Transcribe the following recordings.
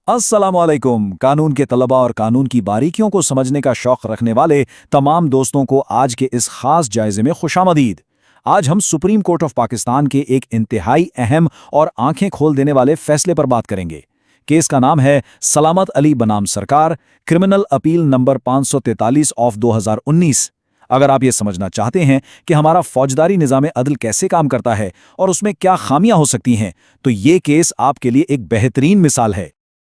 अस्सलामुअलैकुम। कानून के तलबा और कानून की बारीकियों को समझने का शौक रखने वाले तमाम दोस्तों को आज के इस खास जायजे में खुशामदीद। आज हम सुप्रीम कोर्ट ऑफ पाकिस्तान के एक इंतहाई अहम और आंखें खोल देने वाले फैसले पर बात करेंगे। केस का नाम है सलामत अली बनाम सरकार, क्रिमिनल अपील नंबर 543 ऑफ 2019। अगर आप ये समझना चाहते हैं कि हमारा फौजदारी निज़ाम अदल कैसे काम करता है और उसमें क्या खामियां हो सकती हैं, तो ये केस आपके लिए एक बेहतरीन मिसाल है।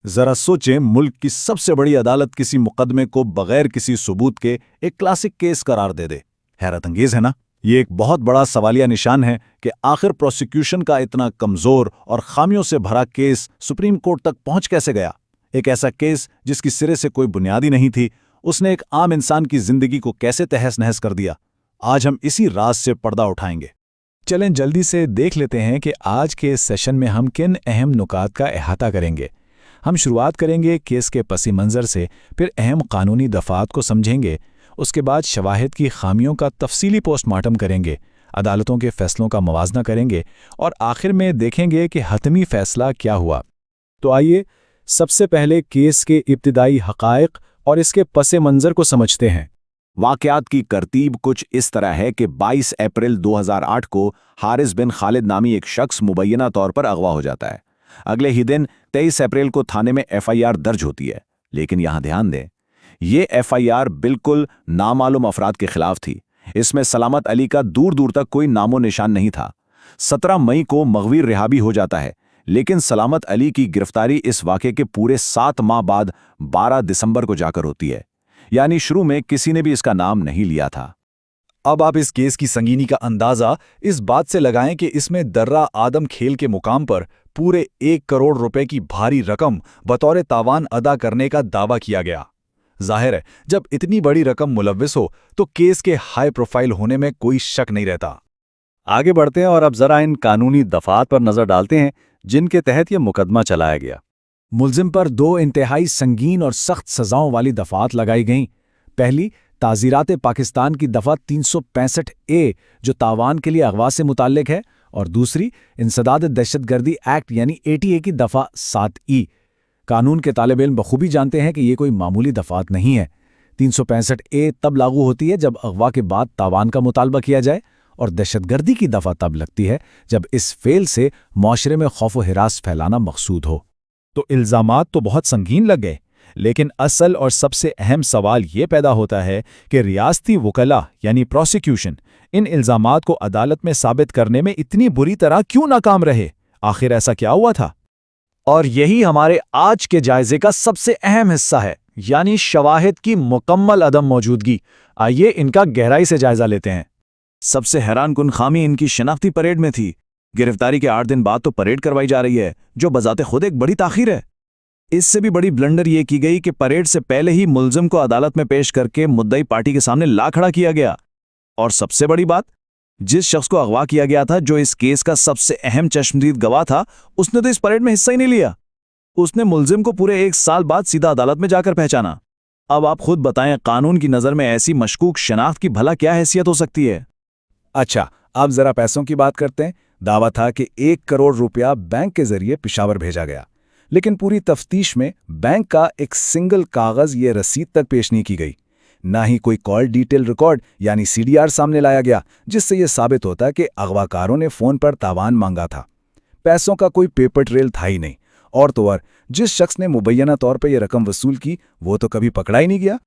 जरा सोचें, मुल्क की सबसे बड़ी अदालत किसी मुकदमे को बगैर किसी सबूत के एक क्लासिक केस करार दे दे। हैरत अंगेज है ना? ये एक बहुत बड़ा सवालिया निशान है कि आखिर प्रोसिक्यूशन का इतना कमजोर और खामियों से भरा केस सुप्रीम कोर्ट तक पहुंच कैसे गया। एक ऐसा केस जिसकी सिरे से कोई बुनियादी नहीं थी, उसने एक आम इंसान की जिंदगी को कैसे तहस नहस कर दिया। आज हम इसी राज से पर्दा उठाएंगे। चलें जल्दी से देख लेते हैं कि आज के इस सेशन में हम किन अहम नुकात का अहाता करेंगे। हम शुरुआत करेंगे केस के पसी मंज़र से, फिर अहम कानूनी दफ़ात को समझेंगे, उसके बाद शवाहिद की खामियों का तफसीली पोस्टमार्टम करेंगे, अदालतों के फैसलों का मवाजना करेंगे और आखिर में देखेंगे कि हतमी फ़ैसला क्या हुआ। तो आइए सबसे पहले केस के इब्तिदाई हक़ाइक़ और इसके पसे मंज़र को समझते हैं। वाक़यात की तरतीब कुछ इस तरह है कि 22 अप्रैल 2008 को हारिस बिन खालिद नामी एक शख्स मुबैना तौर पर अगवा हो जाता है। अगले ही दिन 23 अप्रैल को थाने में FIR दर्ज होती है, लेकिन यहां ध्यान दें, ये FIR बिल्कुल नामालूम अफराद के खिलाफ थी। इसमें सलामत अली का दूर दूर तक कोई नामो निशान नहीं था। 17 मई को मगवीर रिहा भी हो जाता है, लेकिन सलामत अली की गिरफ्तारी इस वाक़े के पूरे 7 माह बाद 12 दिसंबर को जाकर होती है, यानी शुरू में किसी ने भी इसका नाम नहीं लिया था। अब आप इस केस की संगीनी का अंदाज़ा इस बात से लगाएं कि इसमें दर्रा आदम खेल के मुकाम पर पूरे 1 करोड़ रुपए की भारी रकम बतौर तावान अदा करने का दावा किया गया। जाहिर है, जब इतनी बड़ी रकम मुलव्विस हो तो केस के हाई प्रोफाइल होने में कोई शक नहीं रहता। आगे बढ़ते हैं और अब जरा इन कानूनी दफात पर नजर डालते हैं जिनके तहत यह मुकदमा चलाया गया। मुलजिम पर 2 इंतहाई संगीन और सख्त सजाओं वाली दफात लगाई गईं। पहली, ताज़ीरात पाकिस्तान की दफ़ा 365A जो तावान के लिए अगवा से मुताल्लिक है, और दूसरी इंसदाद दहशतगर्दी एक्ट यानी ATA की दफ़ा 7E। कानून के तालिब इल्म बखूबी जानते हैं कि ये कोई मामूली दफ़ात नहीं है। 365A तब लागू होती है जब अगवा के बाद तावान का मुतालबा किया जाए, और दहशतगर्दी की दफ़ा तब लगती है जब इस फेल से मुआशरे में खौफ व हिरास फैलाना मकसूद हो। तो इल्ज़ामात तो बहुत संगीन लग गए, लेकिन असल और सबसे अहम सवाल ये पैदा होता है कि रियासती वकला यानी प्रोसिक्यूशन इन इल्ज़ामात को अदालत में साबित करने में इतनी बुरी तरह क्यों नाकाम रहे। आखिर ऐसा क्या हुआ था? और यही हमारे आज के जायजे का सबसे अहम हिस्सा है, यानी शवाहिद की मुकम्मल अदम मौजूदगी। आइए इनका गहराई से जायजा लेते हैं। सबसे हैरान कुन खामी इनकी शनाख्ती परेड में थी। गिरफ्तारी के 8 दिन बाद तो परेड करवाई जा रही है, जो बजाते खुद एक बड़ी ताखीर है। इससे भी बड़ी ब्लंडर ये की गई कि परेड से पहले ही मुलजिम को अदालत में पेश करके मुद्दई पार्टी के सामने ला खड़ा किया गया। और सबसे बड़ी बात, जिस शख्स को अगवा किया गया था, जो इस केस का सबसे अहम चश्मदीद गवाह था, उसने तो इस परेड में हिस्सा ही नहीं लिया। उसने मुलजिम को पूरे 1 साल बाद सीधा अदालत में जाकर पहचाना। अब आप खुद बताएं, कानून की नज़र में ऐसी मशकूक शनाख्त की भला क्या हैसियत हो सकती है? अच्छा, अब जरा पैसों की बात करते हैं। दावा था कि 1 करोड़ रुपया बैंक के जरिए पिशावर भेजा गया, लेकिन पूरी तफ्तीश में बैंक का एक सिंगल कागज ये रसीद तक पेश नहीं की गई। ना ही कोई कॉल डिटेल रिकॉर्ड यानी CDR सामने लाया गया, जिससे यह साबित होता कि अगवाकारों ने फोन पर तावान मांगा था। पैसों का कोई पेपर ट्रेल था ही नहीं, और तो और जिस शख्स ने मुबैना तौर पर यह रकम वसूल की वो तो कभी पकड़ा ही नहीं गया।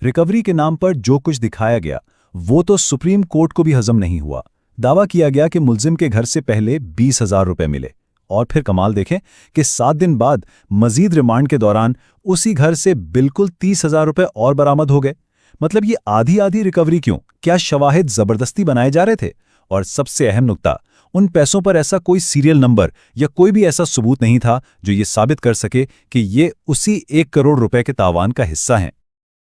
रिकवरी के नाम पर जो कुछ दिखाया गया वो तो सुप्रीम कोर्ट को भी हजम नहीं हुआ। दावा किया गया कि मुलजिम के घर से पहले 20,000 रुपए मिले, और फिर कमाल देखें कि 7 दिन बाद मजीद रिमांड के दौरान उसी घर से बिल्कुल 30,000 रुपए और बरामद हो गए। मतलब ये आधी आधी रिकवरी क्यों? क्या शवाहिद जबरदस्ती बनाए जा रहे थे? और सबसे अहम नुक्ता, उन पैसों पर ऐसा कोई सीरियल नंबर या कोई भी ऐसा सबूत नहीं था जो ये साबित कर सके कि ये उसी 1 करोड़ रुपए के तावान का हिस्सा हैं।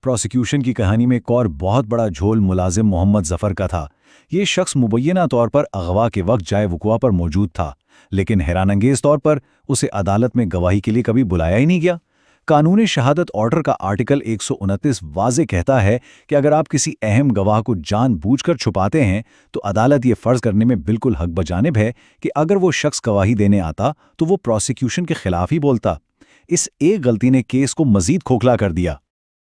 प्रोसिक्यूशन की कहानी में एक और बहुत बड़ा झोल मुलाजिम मोहम्मद जफर का था। ये शख्स मुबैना तौर पर अगवा के वक्त जाए वकुआ पर मौजूद था, लेकिन हैरानंगेज तौर पर उसे अदालत में गवाही के लिए कभी बुलाया ही नहीं गया। कानूनी शहादत ऑर्डर का आर्टिकल 129 वाज़े कहता है कि अगर आप किसी अहम गवाह को जानबूझकर छुपाते हैं तो अदालत ये फ़र्ज़ करने में बिल्कुल हक बजानिब है कि अगर वो शख्स गवाही देने आता तो वो प्रोसिक्यूशन के खिलाफ ही बोलता। इस एक गलती ने केस को मजीद खोखला कर दिया।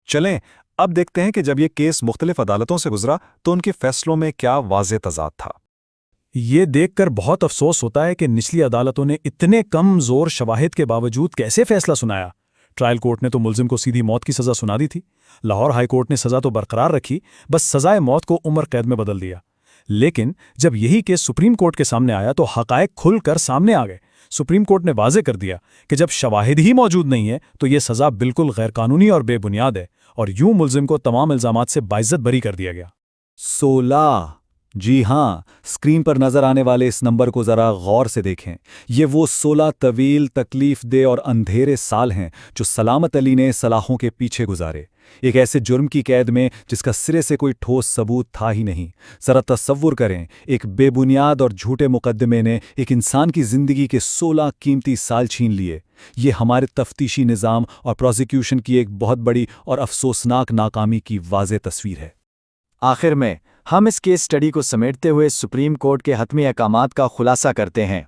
चलें अब देखते हैं कि जब ये केस मुख्तलिफ अदालतों से गुजरा तो उनके फैसलों में क्या वाज़ेह तज़ाद था। ये देखकर बहुत अफसोस होता है कि निचली अदालतों ने इतने कम जोर शवाहिद के बावजूद कैसे फैसला सुनाया। ट्रायल कोर्ट ने तो मुलजिम को सीधी मौत की सज़ा सुना दी थी। लाहौर हाई कोर्ट ने सज़ा तो बरकरार रखी, बस सज़ाए मौत को उम्र कैद में बदल दिया। लेकिन जब यही केस सुप्रीम कोर्ट के सामने आया तो हक़ाइक़ खुलकर सामने आ गए। सुप्रीम कोर्ट ने वाज़े कर दिया कि जब शवाहिद ही मौजूद नहीं है तो ये सज़ा बिल्कुल गैरकानूनी और बेबुनियाद है, और यूं मुलजिम को तमाम इल्ज़ामात से बाइज्जत बरी कर दिया गया। 16। जी हाँ, स्क्रीन पर नजर आने वाले इस नंबर को जरा गौर से देखें। ये वो 16 तवील, तकलीफ दे और अंधेरे साल हैं जो सलामत अली ने सलाखों के पीछे गुजारे, एक ऐसे जुर्म की कैद में जिसका सिरे से कोई ठोस सबूत था ही नहीं। जरा तसव्वुर करें, एक बेबुनियाद और झूठे मुकदमे ने एक इंसान की जिंदगी के 16 कीमती साल छीन लिए। ये हमारे तफ्तीशी निज़ाम और प्रोसिक्यूशन की एक बहुत बड़ी और अफसोसनाक नाकामी की वाज़ेह तस्वीर है। आखिर में हम इस केस स्टडी को समेटते हुए सुप्रीम कोर्ट के हतमी अहकामात का खुलासा करते हैं।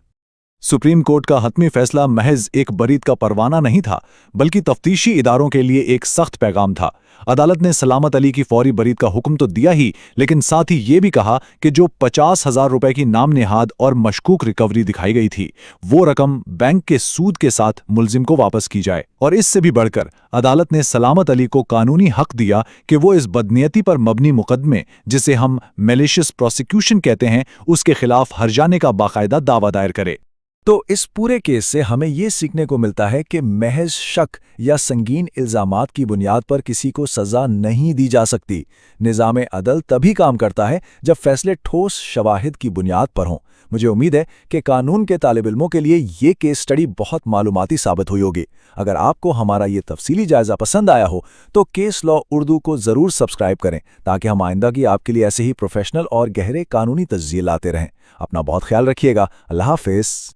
सुप्रीम कोर्ट का हतमी फैसला महज एक बरीद का परवाना नहीं था, बल्कि तफ्तीशी इदारों के लिए एक सख्त पैगाम था। अदालत ने सलामत अली की फौरी बरीद का हुक्म तो दिया ही, लेकिन साथ ही ये भी कहा कि जो 50,000 रुपए की नाम नेहाद और मशकूक रिकवरी दिखाई गई थी, वो रकम बैंक के सूद के साथ मुलजिम को वापस की जाए। और इससे भी बढ़कर अदालत ने सलामत अली को कानूनी हक दिया कि वो इस बदनीयती पर मबनी मुकदमे, जिसे हम मैलिशियस प्रोसिक्यूशन कहते हैं, उसके खिलाफ हर्जाने का बाकायदा दावा दायर करे। तो इस पूरे केस से हमें ये सीखने को मिलता है कि महज शक या संगीन इल्ज़ामात की बुनियाद पर किसी को सज़ा नहीं दी जा सकती। निज़ाम अदल तभी काम करता है जब फैसले ठोस शवाहिद की बुनियाद पर हों। मुझे उम्मीद है कि कानून के तालिब इल्मों के लिए ये केस स्टडी बहुत मालूमाती साबित हुई होगी। अगर आपको हमारा ये तफसीली जायज़ा पसंद आया हो तो केस लॉ उर्दू को ज़रूर सब्सक्राइब करें, ताकि हम आइंदा की आपके लिए ऐसे ही प्रोफेशनल और गहरे कानूनी तज्ज़िये लाते रहें। अपना बहुत ख्याल रखिएगा। अल्लाह हाफ़िज़।